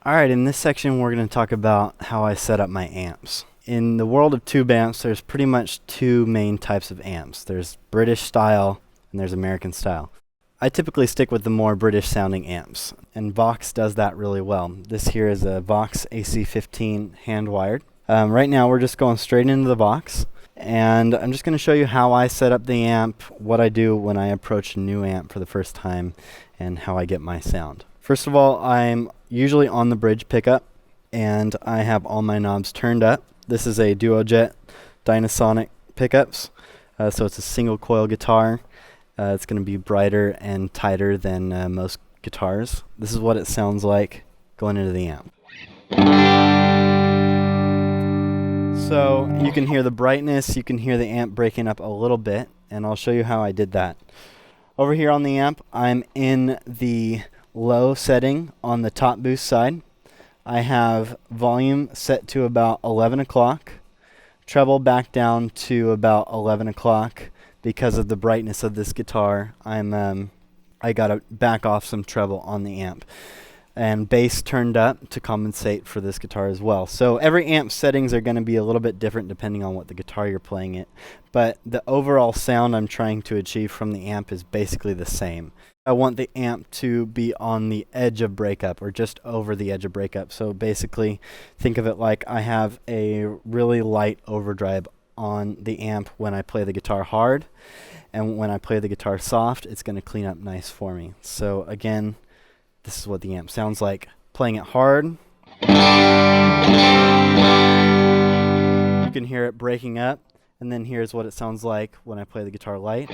Alright, in this section we're going to talk about how I set up my amps. In the world of tube amps, there's pretty much two main types of amps. There's British style and there's American style. I typically stick with the more British sounding amps, and Vox does that really well. This here is a Vox AC15 hand wired. Right now we're just going straight into the Vox, and I'm just going to show you how I set up the amp, what I do when I approach a new amp for the first time, and how I get my sound. First of all, I'm usually on the bridge pickup, and I have all my knobs turned up. This is a Duojet Dynasonic pickups, so it's a single coil guitar. It's going to be brighter and tighter than most guitars. This is what it sounds like going into the amp. So you can hear the brightness, you can hear the amp breaking up a little bit, and I'll show you how I did that. Over here on the amp, I'm in the low setting on the top boost side. I have volume set to about 11 o'clock, treble back down to about 11 o'clock. Because of the brightness of this guitar, I gotta back off some treble on the amp. And bass turned up to compensate for this guitar as well. So every amp settings are going to be a little bit different depending on what the guitar you're playing it. But the overall sound I'm trying to achieve from the amp is basically the same. I want the amp to be on the edge of breakup, or just over the edge of breakup. So basically, think of it like I have a really light overdrive on the amp when I play the guitar hard, and when I play the guitar soft, it's going to clean up nice for me. So again, this is what the amp sounds like playing it hard. You can hear it breaking up, and then here's what it sounds like when I play the guitar light.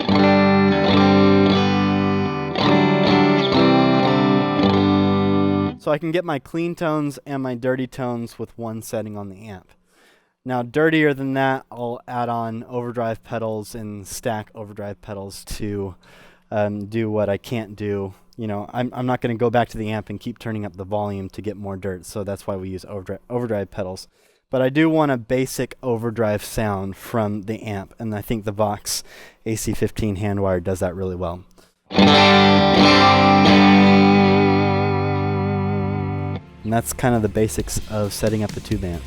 So I can get my clean tones and my dirty tones with one setting on the amp. Now, dirtier than that, I'll add on overdrive pedals and stack overdrive pedals to do what I can't do. You know, I'm not going to go back to the amp and keep turning up the volume to get more dirt, so that's why we use overdrive pedals. But I do want a basic overdrive sound from the amp, and I think the Vox AC15 hand wire does that really well. And that's kind of the basics of setting up a tube amp.